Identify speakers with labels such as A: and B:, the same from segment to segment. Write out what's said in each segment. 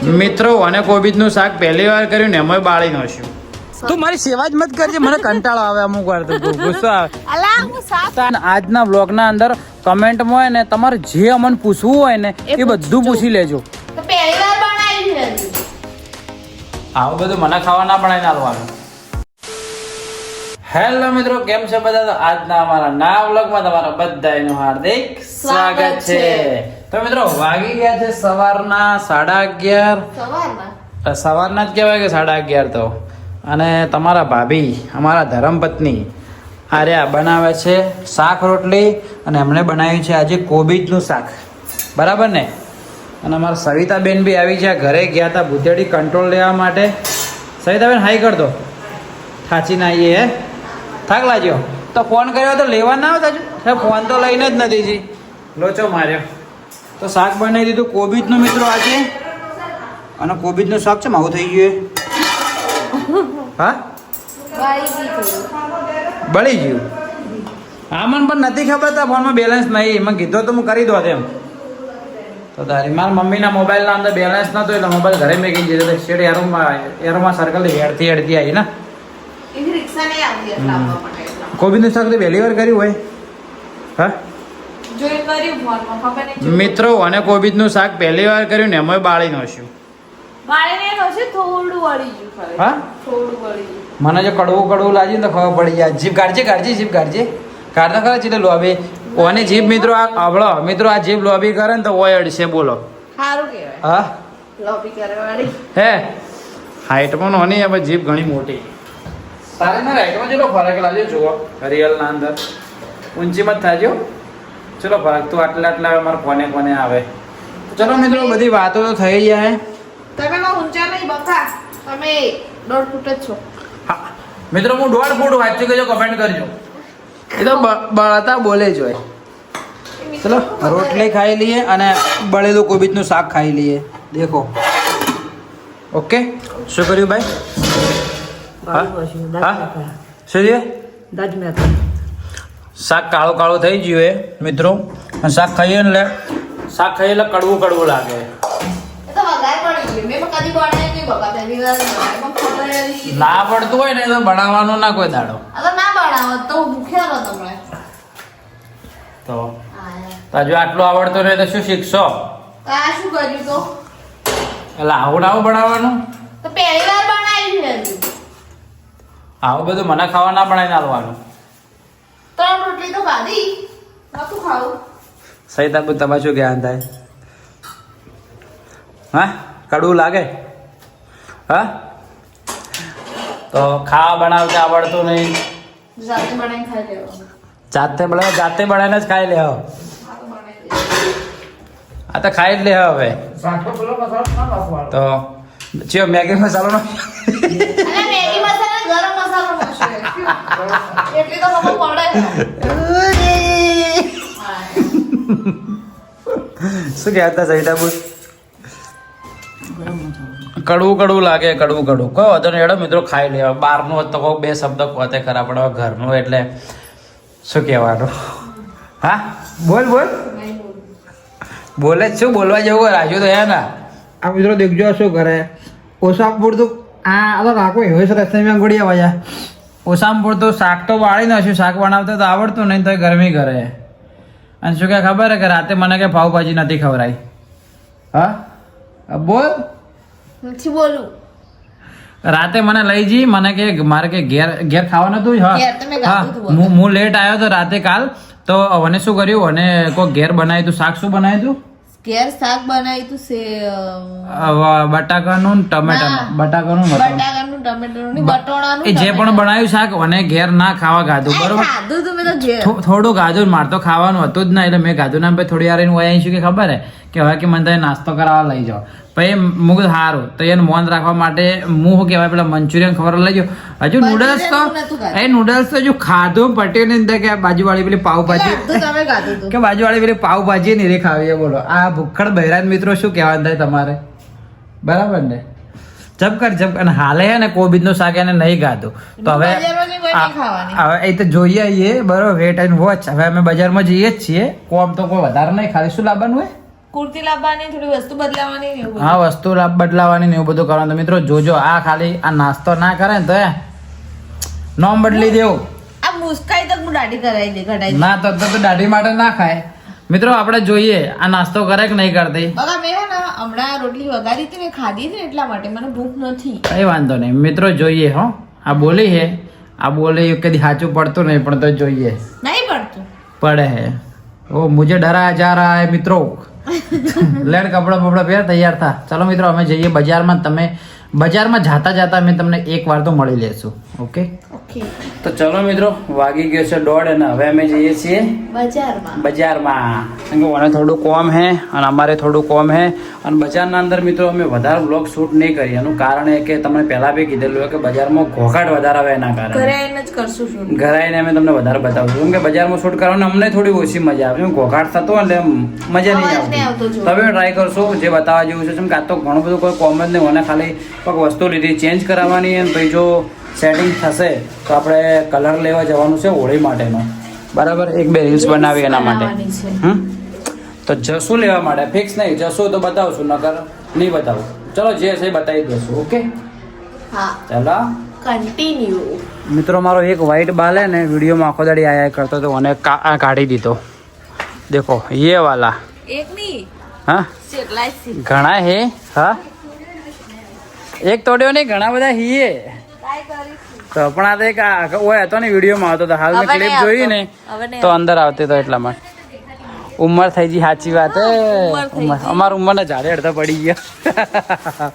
A: મિત્રો અને કોબીજનું શાક પહેલી વાર કર્યું ને એમાં બાળી નાખ્યું. તું મારી સેવા જ મત કરજે, મને કંટાળો આવે અમુક વાર તો ગુસ્સો આવે. આજના બ્લોગ ના અંદર કમેન્ટમાં હોય ને તમારે જે અમને પૂછવું હોય ને એ બધું પૂછી લેજો. આવું બધું મને ખાવા ના બનાવીને આલવાનું. હેલો મિત્રો, કેમ છે બધા? તો આજના અમારા નવા વ્લોગમાં તમારા બધાનું હાર્દિક સ્વાગત છે. તો મિત્રો વાગી ગયા છે સવારના 11:30. સવારના જ કહેવાય કે 11:30 તો. અને તમારા ભાભી અમારા ધર્મપત્ની આર્યા બનાવે છે શાક રોટલી, અને એમણે બનાવ્યું છે આજે કોબીજનું શાક, બરાબર ને? અને અમારા સવિતાબેન બી આવી છે, ઘરે ગયા હતા ભૂતેડી કંટ્રોલ લેવા માટે. સવિતાબેન હાઈ કર દો, થાચી ના આવીએ. હે થાક લાગ્યો તો ફોન કર્યો તો લેવા ના આવતા હજુ? ફોન તો લઈને જ નથી જી, લોચો માર્યો. તો શાક બનાવી દીધું કોબીજનું મિત્રો આજે. અને કોબીજનું શાક છે આવું થઈ ગયું. હા બળી ગયું. હા મને પણ નથી ખબર, તો ફોનમાં બેલેન્સ નહીં, મને કીધું તો હું કરી દો એમ. તો તારી મારા મમ્મીના મોબાઈલના અંદર બેલેન્સ નતો એટલે મોબાઈલ ઘરે મેં કઈ દીધો. શેડ એરોમાં સર્કલ હેડતી આવી ને. કોબીજનું શાક તો પહેલી વાર કર્યું હોય? હા મિત્રો અને કોબીજનું શાક પહેલી વાર કર્યું ને એમાં બાળી નાખ્યું. હા મને જો કડવું લાગ્યું તો ખબર પડી જાય. જીભ કાઢજે જીભ કાઢજે. કાઢતા ખરા ચીલે લોબી ઓને જીભ મિત્રો આ આવડો મિત્રો આ જીભ લોબી કરે ને તો ઓય અડશે. બોલો સારું કહેવાય. હા લોબી કરે વાળી હે હાઈટમાં નોની હવે જીભ ઘણી મોટી. તારે ના હાઈટમાં ચલો ફરક લાગ્યો જુઓ રિયલ ના અંદર. ઊંચી મત થાજો, ચલો ફરક તો આટલા અમારે કોને આવે. ચલો મિત્રો બધી વાતો તો થઈ જાય.
B: તમે ઊંચા નહીં બકા, તમે 1.5 ફૂટ જ છો.
A: હા મિત્રો હું 1.5 ફૂટ વાંચ્યું કે કમેન્ટ કરજો. એ તો બળતા બોલે જ હોય. ચલો રોટલી ખાઈ લઈએ અને બળેલું કોબીજનું શાક ખાઈ લઈએ. દેખો ઓકે. શું કર્યું ભાઈ? શું છે? શાક કાળું થઈ ગયું એ મિત્રો. શાક ખાઈએ એટલે કડવું લાગે. ના પડતું હોય ને તો બનાવવાનું ના કોઈ દાડો. તો હજુ આટલું આવડતું નહીં તો શું શીખશો?
B: શું કર્યું તો
A: એટલે આવું બનાવવાનું
B: તો પહેલી વાર બનાવ્યું.
A: આવું બધું મને ખાવા ના બનાવીને આલવાનું.
B: 3 રોટલી તો ખાધી, નતું ખાવું.
A: સહી તાબુ તમારે શું જ્ઞાન થાય? હા કડવું લાગે? હા તો ખાવા બનાવતા આવડતું નહીં,
B: જાતે બનાવીને ખાઈ લેવાનું.
A: જાતે બનાવીને જ ખાઈ લે. આ તો ખાઈ જ લે હવે. તો ચિયો મેગી મસાલો નો
B: મેગી મસાલા ગરમ મસાલો નાખશે એટલી તો ખબર પડે.
A: શું કહેતા સહિતાબુ? કડવું લાગે. કોઈ વધુ નહીં. હેડો મિત્રો ખાઈ લે. બહારનું હોત તો કોઈ 2 શબ્દ પોતે ખરા, પણ હવે ઘરનું એટલે શું કહેવાનું? હા બોલ બોલે જ શું બોલવા જેવું રાજુ તો હે ને. આ મિત્રો દેખજો શું કરે. ઓસામપુર તો રાખો એવો રસ્તા ગોળી આવ્યા. ઓસામપુર તો શાક તો વાળી નાખ્યું. શાક બનાવતા તો આવડતું નહીં તો ગરમી કરે. અને શું કે ખબર હે કે રાતે મને કે પાવભાજી નથી ખવડાવી. હા બોલ
B: નથી બોલું.
A: રાતે મને લઈ જઈ, મને કે મારે કે ઘેર ખાવાનું હતું. હા હું લેટ આવ્યો તો રાતે કાલ. તો મને શું કર્યું, અને કોઈ ઘેર બનાવ્યું હતું શાક. શું બનાવ્યું હતું?
B: ઘેર શાક બનાવ્યું હતું
A: બટાકાનું ટમેટાનું જે પણ બનાવ્યું શાક અને ઘેર ના ખાવા ગાધું. બરોબર થોડું ગાધું, મારે તો ખાવાનું હતું જ ના, એટલે મેં ગાધું ના. ભાઈ થોડી વાર એને વયા શું કે ખબર હે કે હવે કે મને તમે નાસ્તો કરાવવા લઈ જાઓ. પછી મુક સારું તો એને મોન રાખવા માટે હું શું કહેવાય પેલા મંચુરિયન ખબર લઈ જાઓ. હજુ નૂડલ્સ તો હજુ ખાધું પટ્યું ને કે બાજુવાળી પેલી પાવભાજી નહીં રે ખાવી. બોલો આ ભૂખડ બહેરાન મિત્રો શું કહેવાનું થાય તમારે? બરાબર ને? જબ અને હાલે હે ને કોબીજનું શાક એને નહીં ગાધું તો હવે એ તો જોઈએ આવીએ. બરોબર વેટ એન્ડ વોચ. હવે અમે બજારમાં જઈએ જ છીએ. કોમ તો કોઈ વધારે નહીં, ખાલી શું લાવવાનું હોય?
B: કુર્તી લાવવાની થોડી વસ્તુ બદલાવાની ને એવું બધું.
A: હા વસ્તુ બદલાવાની ને એવું બધું કરવાનું. તો મિત્રો જોજો, આ ખાલી આ નાસ્તો ના કરે ને તો નોમ બદલી દેવું.
B: આ મુસ્કાઈ તો હું દાઢી કરાવી દે ઘટાઈ
A: ના તો દાઢી માટે ના ખાય. મિત્રો આપણે જોઈએ આ નાસ્તો કરે કે નહીં કરતી.
B: બગા મેં હે ને હમણાં રોટલી વઘારી હતી ને ખાધી હતી ને એટલા માટે મને ભૂખ નથી.
A: કઈ વાંધો નહીં મિત્રો, જોઈએ હો. આ બોલી હે, આ બોલી કદી સાચું પડતું નહીં પણ તો જોઈએ.
B: નહીં પડતું
A: પડે હે. ઓ મુझे डराया जा रहा है મિત્રો. લેડ કપડા બપડા પહેર, તૈયાર થા. ચાલો મિત્રો અમે જઈએ બજારમાં. તમે બજારમાં જાતા અમે તમને એક વાર તો મળી લેશું. ઓકે
B: ઓકે
A: તો ચલો મિત્રો, વાગી ગયો છે 1:30 અને હવે અમે જઈએ છીએ બજારમાં. કેમ કે મને થોડું કોમ હે અને અમારે થોડું કોમ હે. અને બજારના અંદર મિત્રો અમે વધારે બ્લોગ શૂટ નહીં કરીએ. એનું કારણ એ કે તમને પહેલા બી કીધેલું હોય કે બજારમાં ઘોઘાટ વધારે આવે. એના કારણે
B: ઘરે આવીને જ કરશું શું
A: ઘરે આવીને અમે તમને વધારે બતાવશું. કેમ કે બજારમાં શૂટ કરવાનું અમને થોડી ઓછી મજા આવે. ઘોઘાટ થતો હોય એટલે મજા નહીં આવતી. તમે ટ્રાય કરશો જે બતાવવા જેવું છે. કેમ કે આ તો ઘણું બધું કોઈ કોમ જ નહીં. મને ખાલી કોઈક વસ્તુ લીધી ચેન્જ કરાવવાની અને પછી જો સેટિંગ થશે તો આપણે કલર લેવા જવાનું છે હોળી માટેનો. બરાબર, 1-2 રીલ્સ બનાવી એના માટે. તો જશું લેવા માટે, ફિક્સ નહીં. જશું તો બતાવશું, નકર નહીં બતાવું. ચલો જે છે બતાવી દઈશું. ઓકે
B: હા
A: ચાલો
B: કન્ટિન્યુ.
A: મિત્રો મારો એક વ્હાઈટ બાલ હે ને વિડીયોમાં આખો દાડી આયા કરતો તો અને કાઢી દીધો. દેખો ये वाला
B: એક ની
A: હા
B: કેટલાય છે
A: ઘણા હે. હા એક તોડ્યો નહીં, ઘણા બધા હીએ.
B: ટ્રાય કરી
A: તો પણ આ તો એક ઓય હતો ને વિડીયોમાં આવતો હતો. હાલ મેં
B: હવે
A: ક્લિપ
B: નહીં
A: જોઈ ને
B: હવે નહીં
A: તો અંદર આવતી તો એટલા માટે. ઉંમર થઈ ગઈ, સાચી વાત હે. અમાર ઉંમરના ઝાડે અડધા પડી ગયા.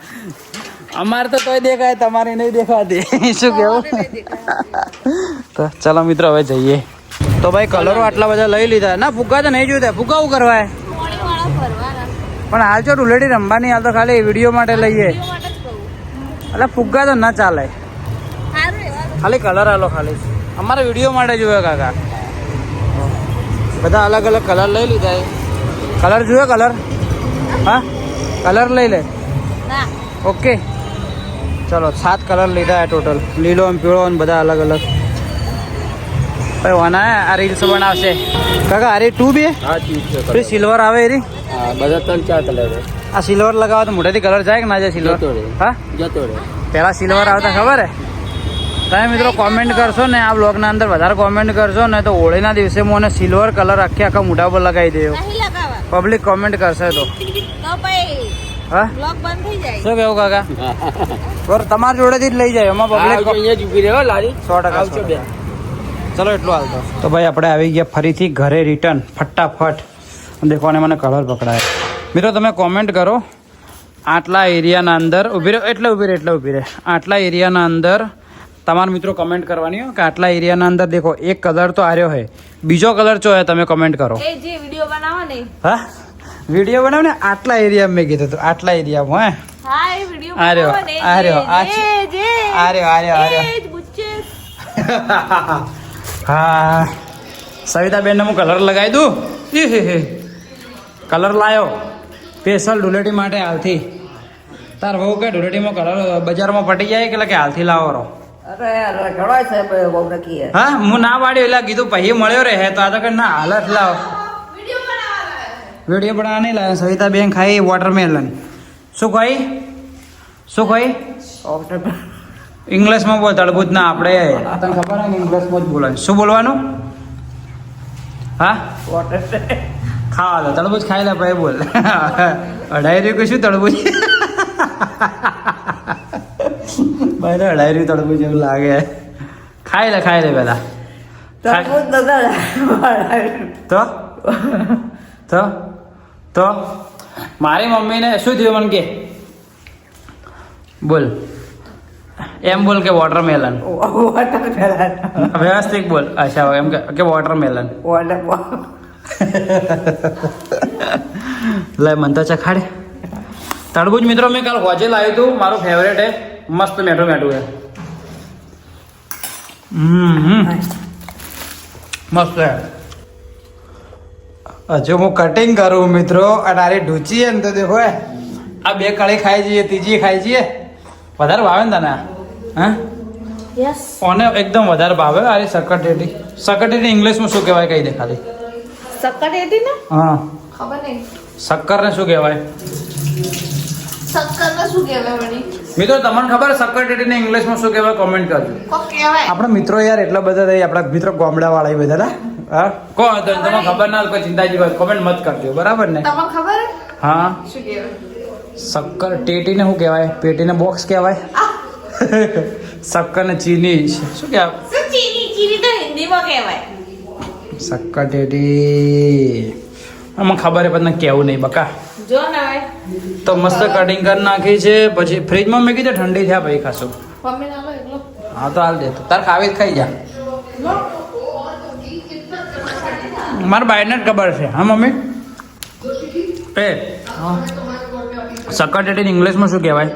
A: અમારે તો તોય દેખાય, તમારી નહીં દેખાતી. શું કેવું? તો ચલો મિત્રો હવે જઈએ. તો ભાઈ કલરો આટલા બધા લઈ લીધા. ના ફુગ્ગા તો નહીં જોઈતા. ફુગ્ગા શું કરવાય? પણ હાલ જો ધૂળેટી રમવાની, હાલ તો ખાલી વિડીયો માટે લઈએ. એટલે ફુગ્ગા તો ના ચાલે, ખાલી કલર આલો. ખાલી અમારે વિડીયો માટે જોયો કાકા. બધા અલગ અલગ કલર લઈ લીધા. કલર જોયો? કલર હા કલર લઈ લે. ઓકે ચલો 7 કલર લીધા ટોટલ. લીલો અને પીળો અને બધા અલગ અલગ. ભાઈ વાના આ રીલ્સ બનાવશે કાકા. અરે 2 બે પેલી સિલ્વર આવે એરી
C: બધા 3-4 કલર.
A: આ સિલ્વર લગાવો તો મોઢેથી કલર જાય કે ના જાય? સિલ્વર હા
C: જતો રે.
A: પહેલા સિલ્વર આવતા ખબર હે? તમે મિત્રો કોમેન્ટ કરશો ને આ બ્લોગના અંદર, વધારે કોમેન્ટ કરશો ને તો હોળીના દિવસે મને સિલ્વર કલર આખા મોઢા પર લગાવી દેવો. પબ્લિક કોમેન્ટ કરશે તો હા શું કેવું કાકા? બરોબર, તમારી જોડેથી જ લઈ જાય. એમાં પબ્લિક
C: અહીંયા જ ઉભી રહ્યો લારી.
A: 100%. ચલો એટલું હાલતો. તો ભાઈ આપણે આવી ગયા ફરીથી ઘરે રિટર્ન ફટાફટ. દેખો ને મને કલર પકડાય. મિત્રો તમે કોમેન્ટ કરો આટલા એરિયાના અંદર ઊભી રહે એટલે ઊભી રહે. આટલા એરિયાના અંદર તમારા મિત્રો કમેન્ટ કરવાની હોય કે આટલા એરિયાના અંદર દેખો એક કલર તો આર્યો હે, બીજો કલર ચો હે તમે કમેન્ટ કરો.
B: એ જે વિડિયો બનાવો ને
A: હા વિડીયો બનાવ ને આટલા એરિયા મેં કીધું હતું. આટલા એરિયામાં હે
B: હા એ વિડિયો
A: આર્યો આર્યો આર્યો આર્યો
B: એ જ બુચ્ચે.
A: હા સવિતાબેનને હું કલર લગાવી દઉં. કલર લાયો સ્પેશિયલ ધૂળેટી માટે હાલથી. તાર બહુ કે ધૂળેટીમાં કલર બજારમાં પટી જાય કે હાલથી લાવો રહો. હા હું ના પાડ્યો એટલે કીધું પછી મળ્યો રે તો આ તો કે ના હાલત લાવો. વિડીયો બનાવવા નહીં લાવે. સવિતાબેન ખાઈ વોટરમેલન. શું ખાઈ ઇંગ્લિશમાં બોલ, તળબૂચ ના. આપણે તને ખબર ને ઇંગ્લિશમાં જ બોલાય. શું બોલવાનું? હા ખાવા દો. તળબૂચ ખાઈ લે ભાઈ બોલ. 2.5 કે શું તળબૂચ? ભાઈ 2.5 તળબૂચ એવું લાગે. ખાઈ લે પેલા. તો મારી મમ્મીને શું થયું મને કે બોલ. એમ બોલ કે વોટરમેલન. વ્યવસ્થિત બોલ. અચ્છા એમ કે વોટરમેલન. લે મન તો ચખાડે તરબૂચ. મિત્રો મેં કાલ હોજે લાવ્યું હતું. મારું ફેવરેટ હે. મસ્ત મેઠું હે. મસ્ત હે. હજુ હું કટિંગ કરું મિત્રો. અને આરે ઢૂચી ને તો દેખો આ 2 કળી ખાઈ જઈએ, ત્રીજી ખાઈ જઈએ. વધારે ભાવે ને તને? હા
B: યસ
A: ઓને એકદમ વધારે ભાવે. અરે સકટેટી ઇંગ્લિશમાં શું કહેવાય કહી દે ખાલી.
B: સક્કટેટી ને
A: હા
B: ખબર નહીં.
A: શક્કરને શું કહેવાય?
B: શક્કરને શું કહેવાય વળી?
A: મિત્રો તમને ખબર શક્કર ટેટીને ઇંગ્લિશમાં શું કહેવાય? કોમેન્ટ કરજો.
B: કોક કહેવાય.
A: આપણા મિત્રો યાર એટલા બધા થઈ, આપણા મિત્રો ગામડાવાળા બધા ના હા કોણ હતો તમને ખબર ના હોય કોઈ ચિંતાજી વાત કોમેન્ટ મત કરજો, બરાબર ને?
B: તમને ખબર હે?
A: હા
B: શું કહેવાય?
A: શક્કર ટેટીને શું કહેવાય? પેટીને બોક્સ કહેવાય. શક્કર ને ચીની શું કહેવાય?
B: શું ચીની? ચીની તો હિન્દીમાં કહેવાય.
A: શક્કર ટેટી આમાં ખબર હે પણ કેવું નહીં બકા.
B: જો ને હવે
A: તો મસ્ત કટિંગ કરી નાખી છે, પછી ફ્રીજમાં મેં કીધું ઠંડી થયા ભાઈ ખાશું.
B: મમ્મી ના લો એકલો.
A: હા તો હાલ દે તો તાર ખાવી જ ખાઈ જા. મારા બાયને જ ખબર છે. હા મમ્મી એ શક્કર ટેટી ઇંગ્લિશમાં શું કહેવાય?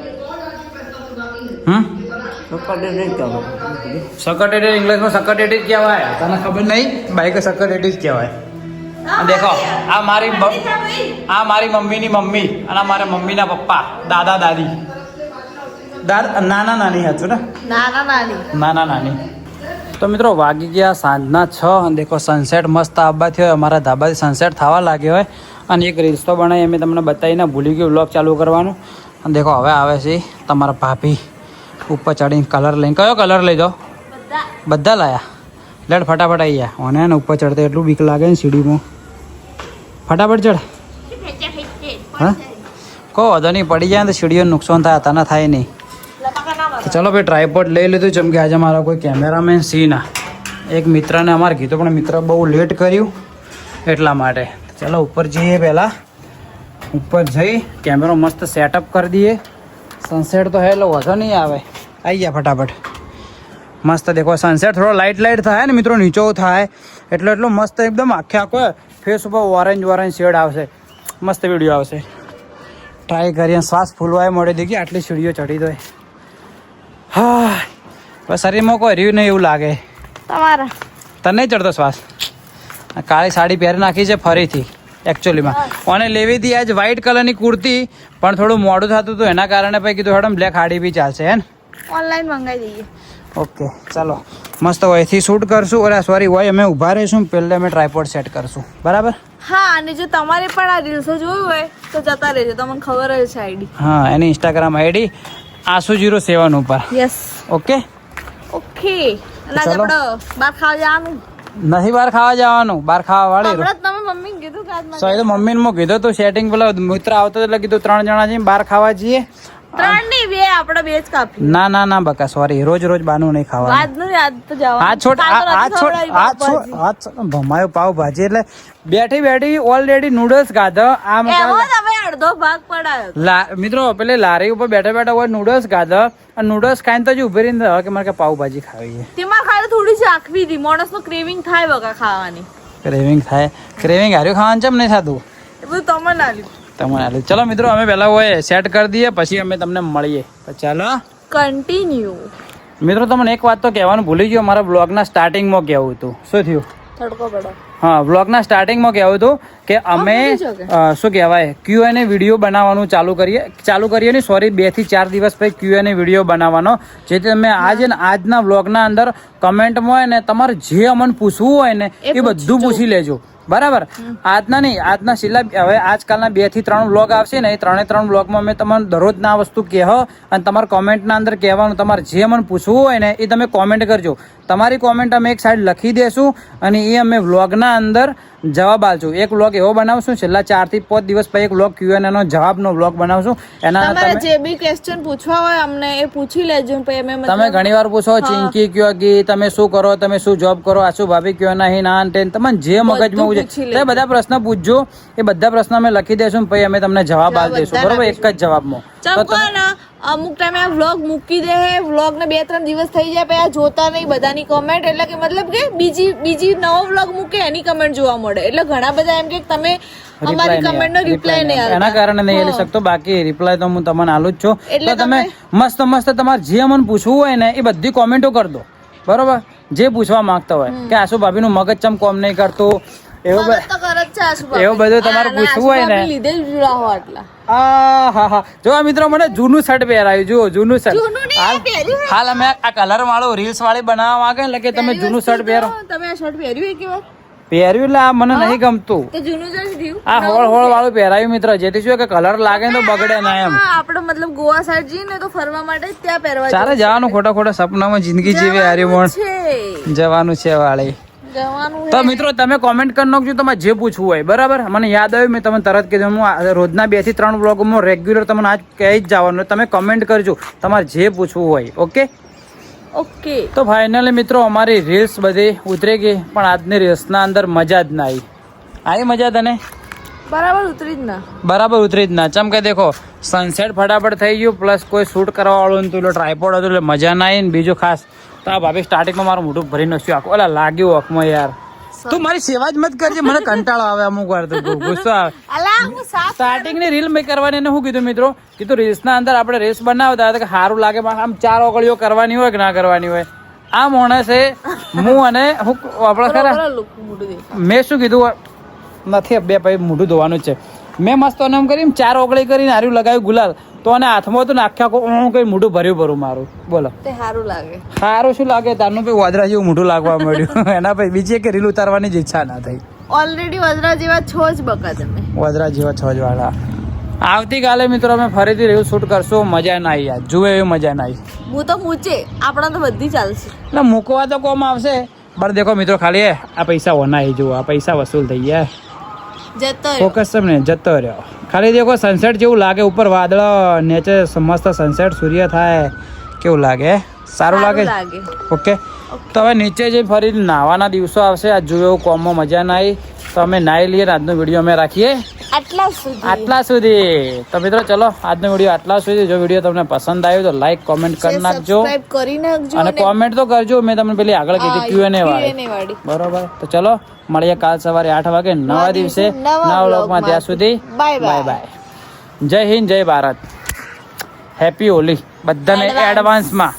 A: શક્કર ટેટી ઇંગ્લિશમાં શક્કર ટેટી જ કહેવાય. તને ખબર નહીં? બાઈક શક્કર ટેટી જ કહેવાય. આ દેખો આ મારી મમ્મીની મમ્મી અને આ મારા મમ્મીના પપ્પા, દાદા દાદી, નાના નાની હતું ને, નાના નાની. તો મિત્રો વાગી ગયા સાંજના 6 અને દેખો સનસેટ મસ્ત આવવા થયો. અમારા ધાબાથી સનસેટ થવા લાગ્યો હોય અને એક રીલ્સ તો બનાવી અમે તમને બતાવીને ભૂલી ગયું વ્લોગ ચાલુ કરવાનું. અને દેખો હવે આવે છે તમારા ભાભી ઉપર ચડીને કલર લઈને. કયો કલર લઈ જાઓ? બધા લાયા. લેડ ફટાફટ આવી ગયા. અને એને ઉપર ચડતે એટલું બીક લાગે ને સીડીમાં. ફટાફટ ચડ. હા કહો વધો નહીં, પડી જાય ને તો સીડીઓને નુકસાન થાય, તને થાય નહીં. તો ચલો ભાઈ ટ્રાયપોડ લઈ લીધું જેમ કે આજે મારા કોઈ કેમેરામેન સી ના. એક મિત્રને અમારે કીધું પણ મિત્ર બહુ લેટ કર્યું એટલા માટે. ચલો ઉપર જઈએ, પહેલાં ઉપર જઈ કેમેરો મસ્ત સેટઅપ કરી દઈએ. સનસેટ તો હેલો વધો નહીં આવે. આવી ગયા ફટાફટ. મસ્ત દેખો સનસેટ થોડો લાઇટ થાય ને મિત્રો, નીચો થાય એટલો મસ્ત એકદમ આખો ફેસ ઉપર ઓરેન્જ શેડ આવશે. મસ્ત વિડીયો આવશે. ટ્રાય કરીએ. શ્વાસ ફૂલવાય મળે દેખી આટલી સીડીઓ ચડી દો. હા બસ શરીરમાં કોઈ રહ્યું નહીં એવું લાગે.
B: તમારા
A: તને નહીં ચડતો શ્વાસ? કાળી સાડી પહેરી નાખી છે ફરીથી એકચ્યુઅલીમાં. અને લેવી હતી આજ વ્હાઇટ કલરની કુર્તી પણ થોડું મોડું થતું હતું એના કારણે પછી કીધું હેડમ બ્લેક સાડી બી ચાલશે હે ને.
B: ઓનલાઈન મંગાવી દઈએ.
A: ઓકે ચાલો મસ્ત અહીંથી શૂટ કરશું. ઓલા સોરી હોય અમે ઊભા રહીશું, પહેલે અમે ટ્રાયપોડ સેટ કરશું, બરાબર?
B: હા અને જો તમારે પણ આ રીલ્સો જોયું હોય તો જતા રહેજો, તમને ખબર જ છે આઈડી.
A: હા એની ઇન્સ્ટાગ્રામ આઈડી ASU07 ઉપર.
B: Yes
A: okay
B: okay. અને આજે
A: ચાલો.
B: આપણે બહાર ખાવા જવાનું.
A: નથી બહાર ખાવા જવાનું, બહાર ખાવા વાળી.
B: હમણાં જ તમે મમ્મીને કીધું કે આજ
A: તો મમ્મીને મેં કીધું તું સેટિંગ પેલા મિત્ર આવતો એટલે કીધું 3 જણા જઈને બહાર ખાવા જઈએ.
B: 3 નહીં 2 આપણે 2 જ કાપી.
A: ના બકા સોરી, રોજ બાનું નહીં ખાવાનું.
B: આજનું યાદ તો જવાનું.
A: ભમાયો પાવ ભાજી એટલે બેઠી ઓલરેડી નૂડલ્સ ખાધો. આમ
B: એવો તમે અડધો ભાગ પડાયો.
A: મિત્રો પેલે લારી ઉપર બેઠા હોય નૂડલ્સ ખાધો અને નૂડલ્સ ખાઈને તો જ ઉભી રહીને કે મારે પાવ ભાજી ખાવી છે.
B: તેમાં ખાલી થોડી ચાખવી હતી. માણસનો ક્રેવિંગ થાય બકા ખાવાની.
A: ક્રેવિંગ હાર્યું ખાવાનું છે નહીં થતું?
B: એ બધું તમને આલ્યું.
A: તમારે ચલો મિત્રો અમે પહેલા હોય સેટ કરી દઈએ પછી અમે તમને મળીએ. ચાલો
B: કન્ટિન્યુ.
A: મિત્રો તમને એક વાત તો કહેવાનું ભૂલી ગયો, મારા બ્લોગના સ્ટાર્ટિંગમાં કહેવું હતું. શું થયું?
B: તડકો પડો.
A: હા બ્લોગના સ્ટાર્ટિંગમાં કહેવું હતું કે અમે શું કહેવાય Q&A વિડીયો બનાવવાનું ચાલુ કરીએ ને સોરી 2 થી 4 દિવસ પછી Q&A વિડીયો બનાવવાનો, જેથી તમે આજે ને આજના બ્લોગના અંદર કમેન્ટમાં હોય ને તમારે જે અમને પૂછવું હોય ને એ બધું પૂછી લેજો, બરાબર? આજના છેલ્લા હવે આજકાલના 2 થી 3 વ્લોગ આવશે ને એ 3 વ્લોગમાં અમે તમને દરરોજના આ વસ્તુ કહો અને તમારા કોમેન્ટના અંદર કહેવાનું. તમારે જે મને પૂછવું હોય ને એ તમે કોમેન્ટ કરજો. તમારી કોમેન્ટ અમે એક સાઈડ લખી દેશું અને એ અમે વ્લોગના અંદર જવાબ આપશું. એક વ્લોગ એવો બનાવશું છેલ્લા 4 થી 5 દિવસ પછી એક વ્લોગ Q&A નો જવાબનો વ્લોગ બનાવશું. એના
B: તમારે જે બી ક્વેશ્ચન પૂછવા હોય અમને એ પૂછી લેજો. પછી અમે
A: તમે ઘણીવાર પૂછો ચિંકી કયો ગી, તમે શું કરો, તમે શું જોબ કરો, આશુ ભાભી કયો નહીં, ના તમને જે મગજમાં તે બધા પ્રશ્ન પૂછજો. એ બધા પ્રશ્ન અમે લખી દઈશું પછી અમે તમને જવાબ આપી દઈશું, બરોબર? એક જ જવાબમાં.
B: અમુક ટાઈમે આ વ્લોગ મૂકી દે, વ્લોગ ને 2-3 દિવસ થઈ જાય પછી જોતા નહીં બધાની કમેન્ટ, એટલે કે મતલબ કે બીજી નવો વ્લોગ મૂકે એની કમેન્ટ જોવા મળે. એટલે ઘણા બધા એમ કે તમે અમારી કમેન્ટ નો રિપ્લાય નહીં આપતા,
A: એના કારણે નહીં આપી શકતો. બાકી રિપ્લાય તો હું તમને આલું જ છું. તો તમે મસ્ત તમારે જે મને પૂછવું હોય ને એ બધી કોમેન્ટો કરી દો, બરોબર? જે પૂછવા માંગતા હોય કે આશુ ભાભી નું મગજ ચમ કોમ નહીં કરતું એવું બધું તમારે પૂછવું હોય ને જો મિત્રો મને જૂનું શર્ટ પહેરાયું, જુઓ જૂનું શર્ટ. હાલ અમે આ કલર વાળું રીલ્સ વાળી બનાવવા માંગે એટલે કે તમે જૂનું શર્ટ પહેરો.
B: તમે આ શર્ટ પહેર્યું કે
A: પહેર્યું એટલે આ મને નહીં ગમતું.
B: તો જૂનું જ રહ્યું.
A: આ હોળ વાળું પહેરાયું મિત્ર, જેથી શું કે કલર લાગે ને તો બગડે ના એમ.
B: હા, આપણે મતલબ ગોવા સાઈડ જઈએ ને તો ફરવા માટે જ ત્યાં પહેરવા
A: ચારે જવાનું, ખોટા સપનામાં જિંદગી જીવે હારી મોણ
B: છે.
A: જવાનું છે વાળી.
B: જવાનું
A: તો મિત્રો તમે કોમેન્ટ કરી નાખજો તમારે જે પૂછવું હોય, બરાબર. મને યાદ આવ્યું, મેં તમને તરત કીધું. હું રોજના 2 થી 3 બ્લોગમાં રેગ્યુલર તમને આજ કહી જ જવાનું. તમે કમેન્ટ કરજો તમારે જે પૂછવું હોય. ઓકે.
B: ઓકે.
A: તો ફાઇનલી મિત્રો અમારી રીલ્સ બધી ઉતરી ગઈ, પણ આજની રીલ્સના અંદર મજા જ ના આવી મજા તને?
B: બરાબર ઉતરી જ ના.
A: બરાબર ઉતરી જ ના. ચમ કે દેખો સનસેટ ફટાફટ થઈ ગયું, પ્લસ કોઈ શૂટ કરવા વાળું નતું, એટલે ટ્રાયપોડ હતું એટલે મજા ના આવી. ને બીજું ખાસ તો આ ભાભી સ્ટાર્ટિંગમાં મારું મોઢું ભરી નાખ્યું આખું. ઓલા લાગ્યું અખમાં યાર. તું મારી સેવા જ મત કરજે, મને કંટાળો આવે અમુક વાર તો ગુસ્સો આવે.
B: અલા હું સાફ
A: સ્ટાર્ટિંગ ની રીલ મેં કરવાની, એને શું કીધું મિત્રો, કીધું રીલ્સ ના અંદર આપણે રીલ્સ બનાવતા હતા કે સારું લાગે, પણ આમ 4 ઓગળીઓ કરવાની હોય કે ના કરવાની હોય. આ માણસે હું અને હું આપડે ખરા
B: લુક મોટું દેખાય.
A: મેં શું કીધું નથી, બે ભાઈ મોઢું ધોવાનું જ છે. મેં મસ્ત એમ કરી 4 ઓગળી કરીને હાર્યું લગાવ્યું ગુલાલ, તો અને હાથમાં હતું ને આખા હું કઈ મોઢું ભર્યું મારું. બોલો
B: તે સારું લાગે.
A: સારું શું લાગે? તારનું ભાઈ વાદરા જેવું મોઢું લાગવા મળ્યું. એના ભાઈ બીજી એક રીલ ઉતારવાની જ ઈચ્છા ના થઈ.
B: ઓલરેડી વજરા જેવા છો જ બકા તમે.
A: વાદરા જેવા 6 વાળા. આવતીકાલે મિત્રો અમે ફરીથી રીલ શૂટ કરશું. મજા ના આવી યાર, જુએ એવી મજા ના આવી.
B: હું તો મૂચે, આપણા તો બધી ચાલશે.
A: એટલે મૂકવા તો કોમ આવશે, પણ દેખો મિત્રો ખાલી આ પૈસા ઓના આવી જુઓ, આ પૈસા વસૂલ થઈ ગયા.
B: જતો
A: ફોકસ ને જતો રહ્યો. ખાલી દેખો સનસેટ જેવું લાગે, ઉપર વાદળ, નીચે મસ્ત સનસેટ સૂર્ય થાય, કેવું લાગે? સારું લાગે. ઓકે. તો હવે નીચે જઈ ફરી નાવાના દિવસો આવશે. આજ જોયું એવું કોમમાં મજા ના આવી, તો અમે નાહી લઈએ. આજનો વિડીયો અમે રાખીએ આટલા સુધી. તો મિત્રો ચલો આજનો વિડીયો આટલા સુધી. જો વિડીયો તમને પસંદ આવ્યો તો લાઈક કોમેન્ટ કરી નાખજો,
B: સબસ્ક્રાઇબ કરી નાખજો
A: અને કોમેન્ટ તો કરજો. મેં તમને પેલી આગળ કીધી Q&A વાળી, બરોબર. તો ચલો મળીએ કાલ સવારે 8 વાગે નવા દિવસે નવા વ્લોગમાં. ત્યાં સુધી બાય. જય હિન્દ, જય ભારત, હેપી હોલી બધાને એડવાન્સમાં.